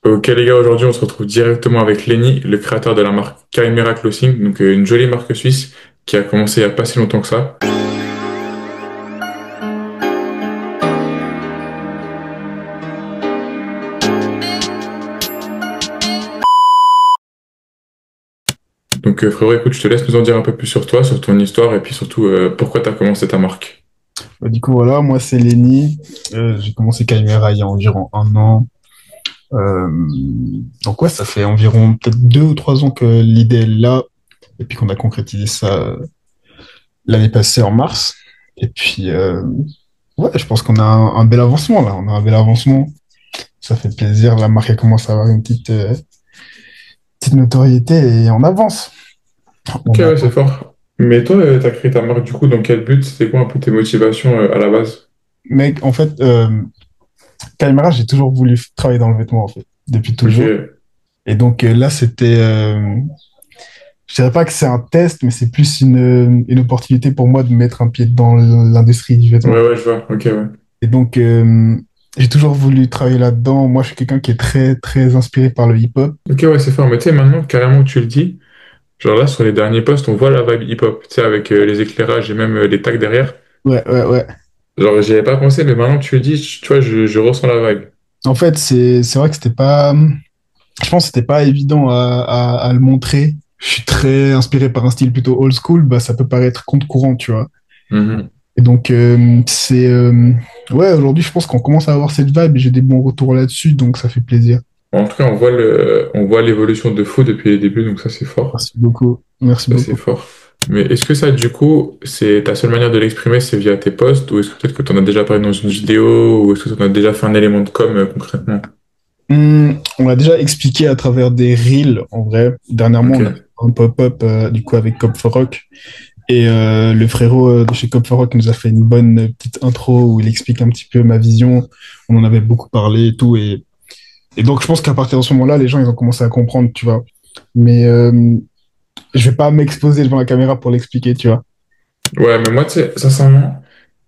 Ok les gars, aujourd'hui on se retrouve directement avec Lenny, le créateur de la marque Chimera Clothing, donc une jolie marque suisse qui a commencé il n'y a pas si longtemps que ça. Donc frérot, écoute, je te laisse nous en dire un peu plus sur toi, sur ton histoire et puis surtout pourquoi tu as commencé ta marque. Du coup, voilà, moi, c'est Lenny. J'ai commencé Chimera il y a environ un an. Euh, donc, ouais, ça fait environ peut-être 2 ou 3 ans que l'idée est là, et puis qu'on a concrétisé ça l'année passée en mars. Et puis, ouais, je pense qu'on a un bel avancement là. On a un bel avancement. Ça fait plaisir. La marque elle commence à avoir une petite notoriété et on avance. Ok, On a... ouais, c'est fort. Mais toi, tu as créé ta marque du coup, dans quel but? C'était quoi un peu tes motivations à la base? Mec, en fait, Chimera, j'ai toujours voulu travailler dans le vêtement, en fait, depuis Ok, toujours. Et donc là, c'était, je dirais pas que c'est un test, mais c'est plus une opportunité pour moi de mettre un pied dans l'industrie du ouais, vêtement. ouais, je vois, ok, ouais. Et donc, j'ai toujours voulu travailler là-dedans. Moi, je suis quelqu'un qui est très, très inspiré par le hip-hop. Ok, ouais, c'est fort. Mais tu sais, maintenant, carrément que tu le dis, genre là, sur les derniers posts, on voit la vibe hip-hop, tu sais, avec les éclairages et même les tags derrière. Ouais, ouais, ouais. Genre, j'y avais pas pensé, mais maintenant que tu le dis, tu vois, je ressens la vibe. En fait, c'est vrai que c'était pas, je pense que c'était pas évident à le montrer. Je suis très inspiré par un style plutôt old school. Bah, ça peut paraître contre-courant, tu vois. Mhm. Et donc, ouais, aujourd'hui, je pense qu'on commence à avoir cette vibe et j'ai des bons retours là-dessus, donc ça fait plaisir. En tout cas, on voit l'évolution de fou depuis les débuts, donc ça, c'est fort. Merci beaucoup. Merci Ça, c'est beaucoup. fort. Mais est-ce que ça, du coup, c'est ta seule manière de l'exprimer, c'est via tes posts, ou est-ce que peut-être que tu en as déjà parlé dans une vidéo, ou est-ce que tu en as déjà fait un élément de com concrètement? On l'a déjà expliqué à travers des reels, en vrai. Dernièrement, Ok. on a fait un pop-up, du coup, avec Cop for Rock. Et le frérot de chez Cop for Rock nous a fait une bonne petite intro où il explique un petit peu ma vision. On en avait beaucoup parlé et tout. Et donc, je pense qu'à partir de ce moment-là, les gens, ils ont commencé à comprendre, tu vois. Mais je vais pas m'exposer devant la caméra pour l'expliquer, tu vois. Ouais, mais moi, tu sais, sincèrement,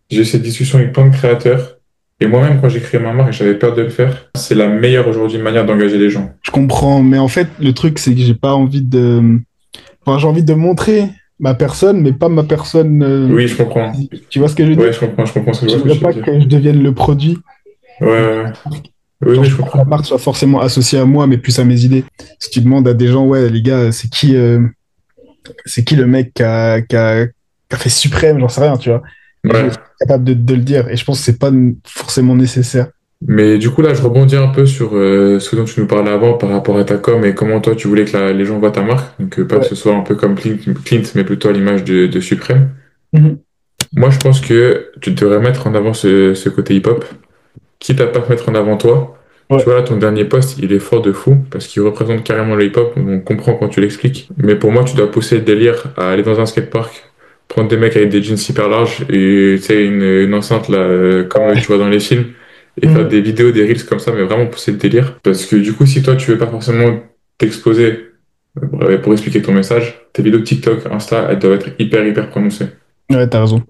j'ai eu cette discussion avec plein de créateurs, et moi-même, quand j'ai créé ma marque, j'avais peur de le faire. C'est la meilleure aujourd'hui manière d'engager les gens. Je comprends, mais en fait, le truc, c'est que j'ai pas envie de... Enfin, j'ai envie de montrer ma personne, mais pas ma personne Oui, je comprends. physique. Tu vois ce que je veux dire? Ouais, je comprends, je vois ce que J'aimerais tu veux pas dire. que je devienne le produit. Ouais, ouais, ouais. Oui, Genre, oui, je je veux pas que la comprends. marque soit forcément associée à moi, mais plus à mes idées. Si tu demandes à des gens, ouais, les gars, c'est qui le mec qui a fait suprême, j'en sais rien, tu vois. Les gens ils sont Ouais. capables de le dire, et je pense que c'est pas forcément nécessaire. Mais du coup, là, je rebondis un peu sur ce dont tu nous parlais avant par rapport à ta com et comment toi, tu voulais que les gens voient ta marque. Donc, pas que Ouais. ce soit un peu comme Clint, mais plutôt à l'image de Suprême. Mhm. Moi, je pense que tu devrais mettre en avant ce côté hip-hop, quitte à pas te mettre en avant toi. Tu Ouais. vois, là, ton dernier post, il est fort de fou parce qu'il représente carrément le hip-hop. On comprend quand tu l'expliques. Mais pour moi, tu dois pousser le délire à aller dans un skatepark, prendre des mecs avec des jeans hyper larges et tu sais, une enceinte là, comme tu vois dans les films, et faire Mhm. des vidéos, des reels comme ça, mais vraiment pousser le délire. Parce que du coup, si toi, tu veux pas forcément t'exposer pour expliquer ton message, tes vidéos TikTok, Insta, elles doivent être hyper, hyper prononcées. Ouais, t'as raison.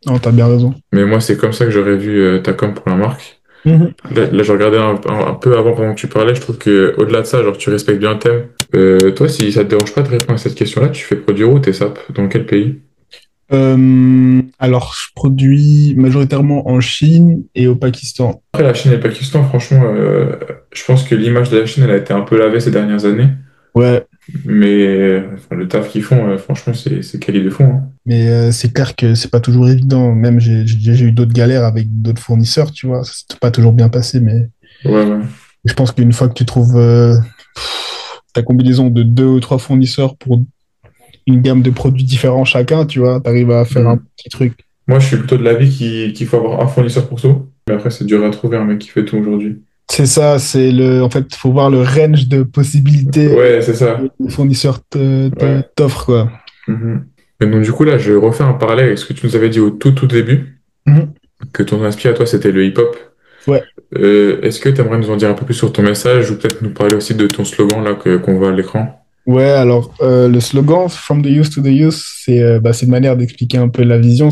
Non, t'as bien raison. Mais moi, c'est comme ça que j'aurais vu ta com pour la marque. Mhm. Là, je regardais un peu avant pendant que tu parlais, je trouve que au-delà de ça, genre tu respectes bien le thème. Toi, si ça te dérange pas de répondre à cette question-là, tu fais produire où tes sapes? Dans quel pays? Alors, je produis majoritairement en Chine et au Pakistan. Après, la Chine et le Pakistan, franchement, je pense que l'image de la Chine, elle a été un peu lavée ces dernières années. Ouais, Mais enfin, le taf qu'ils font, franchement, c'est quali de fond, hein. mais c'est clair que c'est pas toujours évident. Même j'ai déjà eu d'autres galères avec d'autres fournisseurs, tu vois. Ça s'est pas toujours bien passé, mais Ouais, ouais. je pense qu'une fois que tu trouves ta combinaison de 2 ou 3 fournisseurs pour une gamme de produits différents chacun, tu vois, t'arrives à faire un Hmm. petit truc. Moi, je suis plutôt de l'avis qu'il faut avoir un fournisseur pour tout. Mais après, c'est dur à trouver un mec qui fait tout aujourd'hui. C'est ça, en fait, faut voir le range de possibilités Ouais, c'est que ça. les fournisseurs Ouais. t'offrent, quoi. Mhm. Et donc, du coup, là, je refais un parallèle avec ce que tu nous avais dit au tout début, Mhm. que ton inspire à toi, c'était le hip-hop. Ouais. Est-ce que tu aimerais nous en dire un peu plus sur ton message ou peut-être nous parler aussi de ton slogan là qu'on voit à l'écran? Ouais, alors le slogan From the Youth to the Youth, c'est une manière d'expliquer un peu la vision.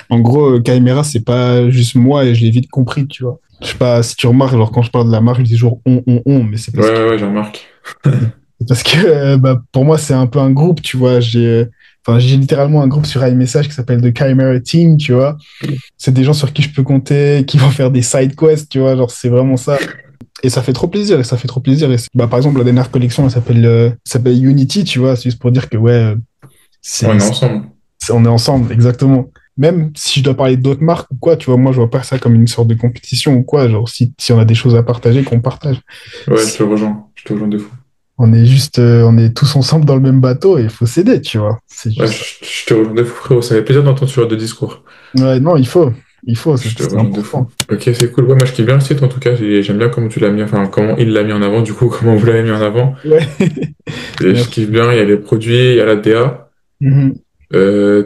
En gros, Chimera, c'est pas juste moi et je l'ai vite compris, tu vois. Je sais pas si tu remarques, genre quand je parle de la marque, je dis toujours on, mais c'est Ouais, parce que, ouais, ouais, j'en remarque. bah, pour moi, c'est un peu un groupe, tu vois. Enfin, j'ai littéralement un groupe sur iMessage qui s'appelle The Chimera Team, tu vois. C'est des gens sur qui je peux compter, qui vont faire des side quests, tu vois. Genre, c'est vraiment ça. Et ça fait trop plaisir, et ça fait trop plaisir. Bah, par exemple, la dernière collection, elle s'appelle Unity, tu vois. C'est juste pour dire que, ouais, On c'est, est ensemble. on est ensemble, exactement. Même si je dois parler d'autres marques ou quoi, tu vois, moi, je vois pas ça comme une sorte de compétition ou quoi. Genre, si on a des choses à partager, qu'on partage. Ouais, je te rejoins. Je te rejoins de fou. On est tous ensemble dans le même bateau et il faut s'aider, tu vois. C'est Ouais, juste ça. je te rejoins de fou, frérot. Ça fait plaisir d'entendre ce genre de discours. Ouais, non, il faut, Je te c'est rejoins de fou. important. Ok, c'est cool. Ouais, moi, je kiffe bien le site, en tout cas. J'aime bien comment tu l'as mis, enfin, comment il l'a mis en avant, du coup, comment vous l'avez mis en avant. Ouais, Et je merci. kiffe bien. Il y a les produits, il y a la DA. Mhm. Tu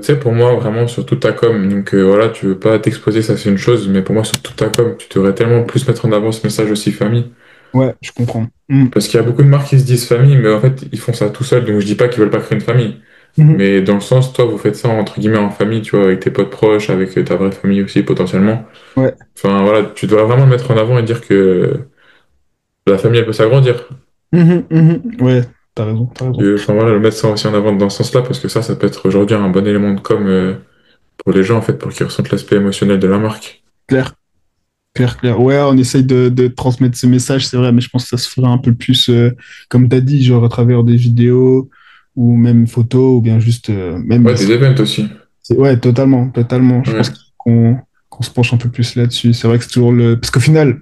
sais, pour moi, vraiment, sur toute ta com, donc voilà, tu veux pas t'exposer, ça c'est une chose, mais pour moi, sur toute ta com, tu devrais tellement plus mettre en avant ce message aussi famille. Ouais, je comprends. Mhm. Parce qu'il y a beaucoup de marques qui se disent famille, mais en fait, ils font ça tout seuls, donc je dis pas qu'ils veulent pas créer une famille. Mhm. Mais dans le sens, toi, vous faites ça entre guillemets en famille, tu vois, avec tes potes proches, avec ta vraie famille aussi, potentiellement. Ouais. Enfin, voilà, tu dois vraiment le mettre en avant et dire que la famille, elle peut s'agrandir. Mhm, mhm. Ouais, t'as raison, t'as raison. Enfin, voilà, le mettre ça aussi en avant dans ce sens-là, parce que ça peut être aujourd'hui un bon élément de com pour les gens, en fait, pour qu'ils ressentent l'aspect émotionnel de la marque. Claire, claire, claire. Ouais, on essaye de transmettre ce message, c'est vrai, mais je pense que ça se fera un peu plus, comme t'as dit, genre à travers des vidéos ou même photos ou bien juste, même. Ouais, des events aussi. Ouais, totalement, totalement. Je pense Ouais, qu'on se penche un peu plus là-dessus. C'est vrai que c'est toujours le. Parce qu'au final,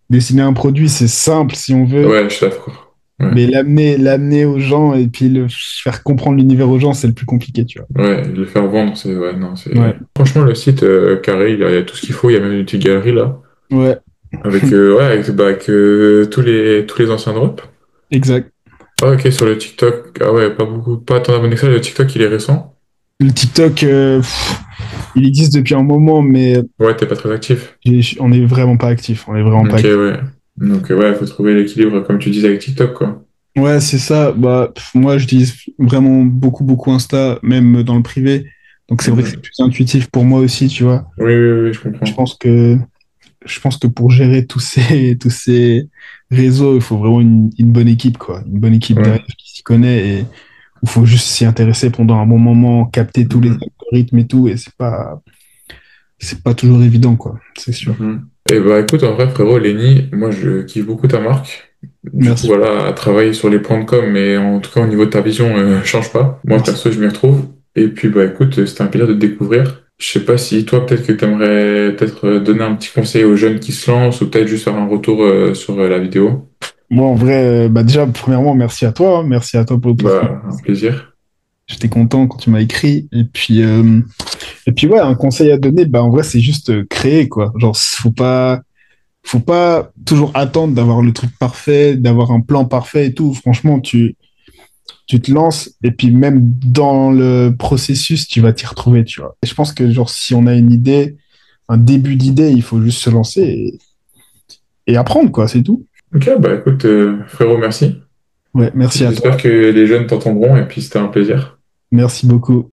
dessiner un produit, c'est simple si on veut, ouais, je suis d'accord. Ouais, mais l'amener aux gens et puis le faire comprendre l'univers aux gens, c'est le plus compliqué, tu vois. ouais, le faire vendre, c'est. Ouais, non, c'est. Ouais, Franchement, le site carré, il y a tout ce qu'il faut, il y a même une petite galerie là. ouais, Avec, ouais, avec tous les anciens drops. exact. Ah, ok, sur le TikTok. Ah ouais, pas beaucoup, pas tant d'abonnés que ça. Le TikTok, il est récent. Le TikTok, il existe depuis un moment, mais Ouais, t'es pas très actif. on est vraiment pas actif. On est vraiment pas Ok, actif. ouais. Donc, ouais, faut trouver l'équilibre, comme tu disais, avec TikTok, quoi. Ouais, c'est ça. Bah, moi, j'utilise vraiment beaucoup, beaucoup Insta, même dans le privé. Donc, c'est vrai que c'est Mhm. plus intuitif pour moi aussi, tu vois. Oui, oui, oui, je Je comprends. pense que je pense que pour gérer tous ces réseaux, il faut vraiment une bonne équipe, quoi. Une bonne équipe derrière Ouais. qui s'y connaît et il faut juste s'y intéresser pendant un bon moment, capter tous les Mhm. algorithmes et tout. Et c'est pas toujours évident, quoi. C'est sûr. Mhm. Et bah écoute, en vrai, frérot, Lenny, moi je kiffe beaucoup ta marque. Du coup, Merci. voilà, à travailler sur les points de com, mais en tout cas, au niveau de ta vision, change pas. Moi, Merci. perso, je m'y retrouve. Et puis, bah écoute, c'était un plaisir de te découvrir. Je sais pas si toi, peut-être que tu aimerais peut-être donner un petit conseil aux jeunes qui se lancent ou peut-être juste faire un retour sur la vidéo. Moi, en vrai, bah déjà, premièrement, merci à toi, hein. Merci à toi pour l'opportunité. Bah, un plaisir. J'étais content quand tu m'as écrit. Et puis ouais, un conseil à donner, bah en vrai, c'est juste créer, quoi. Genre, faut pas toujours attendre d'avoir le truc parfait, d'avoir un plan parfait et tout. Franchement, tu te lances et puis même dans le processus, tu vas t'y retrouver, tu vois. Et je pense que genre si on a une idée, un début d'idée, il faut juste se lancer et apprendre, quoi, c'est tout. Ok, bah écoute, frérot, merci. Ouais, merci à J'espère toi. que les jeunes t'entendront et puis c'était un plaisir. Merci beaucoup.